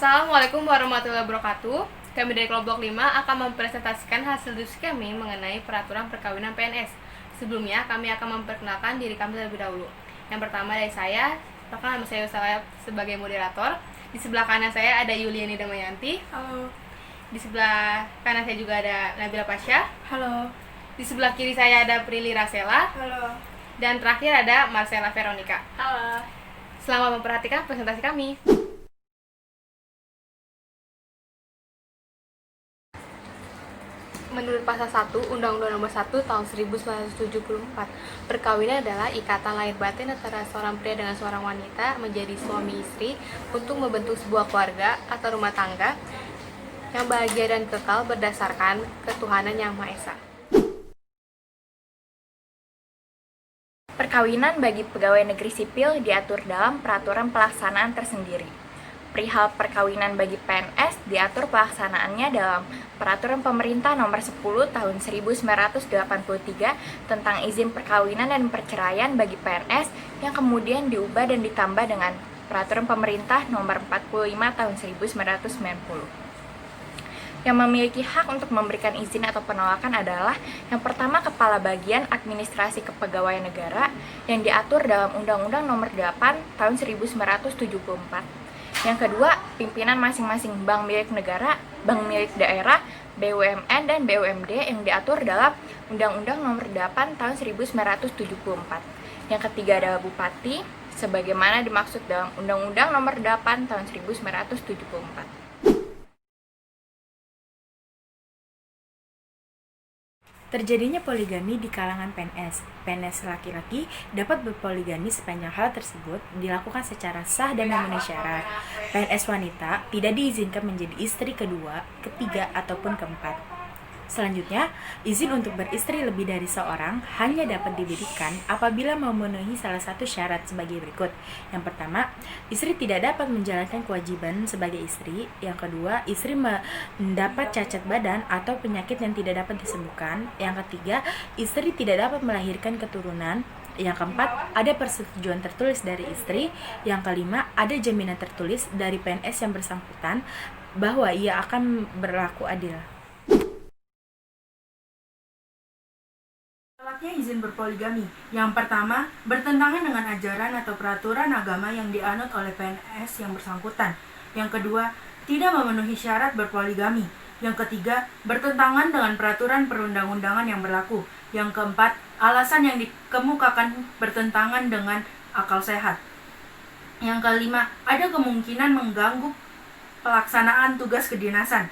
Assalamualaikum warahmatullahi wabarakatuh. Kami dari kelompok 5 akan mempresentasikan hasil diskusi kami mengenai peraturan perkawinan PNS. Sebelumnya, kami akan memperkenalkan diri kami terlebih dahulu. Yang pertama dari saya, perkenalkan nama saya sebagai moderator. Di sebelah kanan saya ada Yuliani Damayanti. Halo. Di sebelah kanan saya juga ada Nabila Pasha. Halo. Di sebelah kiri saya ada Prilly Rasela. Halo. Dan terakhir ada Marcella Veronica. Halo. Selamat memperhatikan presentasi kami. Menurut pasal 1 Undang-Undang Nomor 1 Tahun 1974, perkawinan adalah ikatan lahir batin antara seorang pria dengan seorang wanita menjadi suami istri untuk membentuk sebuah keluarga atau rumah tangga yang bahagia dan kekal berdasarkan ketuhanan Yang Maha Esa. Perkawinan bagi pegawai negeri sipil diatur dalam peraturan pelaksanaan tersendiri. Perihal perkawinan bagi PNS diatur pelaksanaannya dalam Peraturan Pemerintah Nomor 10 Tahun 1983 tentang izin perkawinan dan perceraian bagi PNS yang kemudian diubah dan ditambah dengan Peraturan Pemerintah Nomor 45 Tahun 1990. Yang memiliki hak untuk memberikan izin atau penolakan adalah yang pertama Kepala Bagian Administrasi Kepegawaian Negara yang diatur dalam Undang-Undang Nomor 8 Tahun 1974. Yang kedua, pimpinan masing-masing bank milik negara, bank milik daerah, BUMN dan BUMD yang diatur dalam Undang-Undang Nomor 8 Tahun 1974. Yang ketiga adalah Bupati, sebagaimana dimaksud dalam Undang-Undang Nomor 8 Tahun 1974. Terjadinya poligami di kalangan PNS. PNS laki-laki dapat berpoligami sepanjang hal tersebut dilakukan secara sah dan memenuhi syarat. PNS wanita tidak diizinkan menjadi istri kedua, ketiga, ataupun keempat. Selanjutnya, izin untuk beristri lebih dari seorang hanya dapat diberikan apabila memenuhi salah satu syarat sebagai berikut. Yang pertama, istri tidak dapat menjalankan kewajiban sebagai istri. Yang kedua, istri mendapat cacat badan atau penyakit yang tidak dapat disembuhkan. Yang ketiga, istri tidak dapat melahirkan keturunan. Yang keempat, ada persetujuan tertulis dari istri. Yang kelima, ada jaminan tertulis dari PNS yang bersangkutan bahwa ia akan berlaku adil. Tolaknya izin berpoligami. Yang pertama, bertentangan dengan ajaran atau peraturan agama yang dianut oleh PNS yang bersangkutan. Yang kedua, tidak memenuhi syarat berpoligami. Yang ketiga, bertentangan dengan peraturan perundang-undangan yang berlaku. Yang keempat, alasan yang dikemukakan bertentangan dengan akal sehat. Yang kelima, ada kemungkinan mengganggu pelaksanaan tugas kedinasan.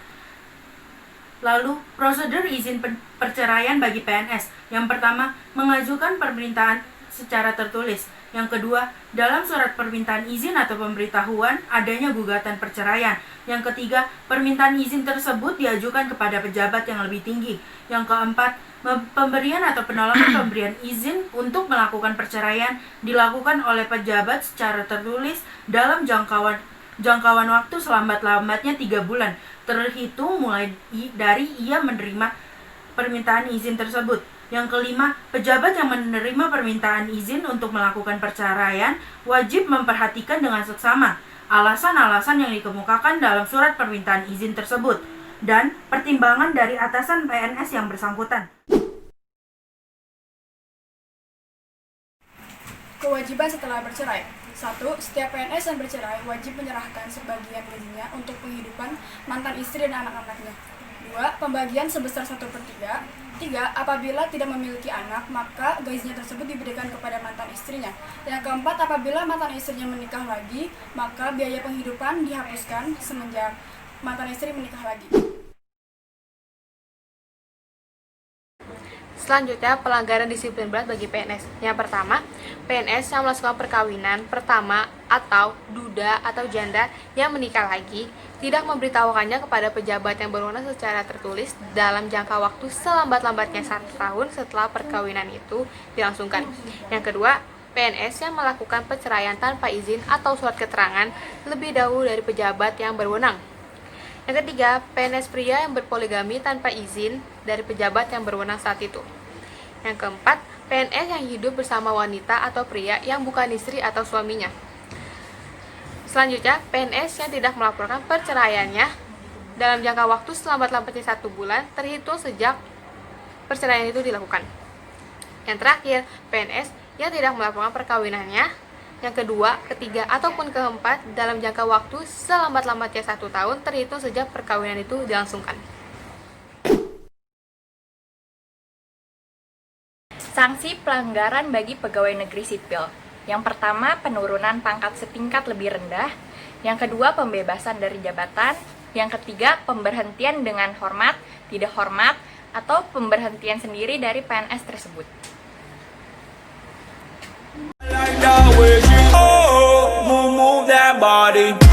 Lalu, prosedur izin perceraian bagi PNS. Yang pertama, mengajukan permintaan secara tertulis. Yang kedua, dalam surat permintaan izin atau pemberitahuan adanya gugatan perceraian. Yang ketiga, permintaan izin tersebut diajukan kepada pejabat yang lebih tinggi. Yang keempat, pemberian atau penolakan pemberian izin untuk melakukan perceraian dilakukan oleh pejabat secara tertulis dalam jangkauan waktu selambat-lambatnya 3 bulan, terhitung mulai dari ia menerima permintaan izin tersebut. Yang kelima, pejabat yang menerima permintaan izin untuk melakukan perceraian wajib memperhatikan dengan seksama alasan-alasan yang dikemukakan dalam surat permintaan izin tersebut dan pertimbangan dari atasan PNS yang bersangkutan. Kewajiban setelah bercerai. 1. Setiap PNS yang bercerai wajib menyerahkan sebagian gajinya untuk penghidupan mantan istri dan anak-anaknya. 2. Pembagian sebesar 1/3. 3. Apabila tidak memiliki anak, maka gajinya tersebut diberikan kepada mantan istrinya. Yang keempat, apabila mantan istrinya menikah lagi, maka biaya penghidupan dihapuskan semenjak mantan istri menikah lagi. Selanjutnya, pelanggaran disiplin berat bagi PNS. Yang pertama, PNS yang melakukan perkawinan pertama atau duda atau janda yang menikah lagi tidak memberitahukannya kepada pejabat yang berwenang secara tertulis dalam jangka waktu selambat-lambatnya 1 tahun setelah perkawinan itu dilangsungkan. Yang kedua, PNS yang melakukan perceraian tanpa izin atau surat keterangan lebih dahulu dari pejabat yang berwenang. Yang ketiga, PNS pria yang berpoligami tanpa izin dari pejabat yang berwenang saat itu. Yang keempat, PNS yang hidup bersama wanita atau pria yang bukan istri atau suaminya. Selanjutnya, PNS yang tidak melaporkan perceraiannya dalam jangka waktu selambat-lambatnya 1 bulan terhitung sejak perceraian itu dilakukan. Yang terakhir, PNS yang tidak melaporkan perkawinannya yang kedua, ketiga, ataupun keempat dalam jangka waktu selambat-lambatnya 1 tahun terhitung sejak perkawinan itu dilangsungkan. Sanksi pelanggaran bagi pegawai negeri sipil. Yang pertama, penurunan pangkat setingkat lebih rendah. Yang kedua, pembebasan dari jabatan. Yang ketiga, pemberhentian dengan hormat, tidak hormat, atau pemberhentian sendiri dari PNS tersebut. Like that way, move that body.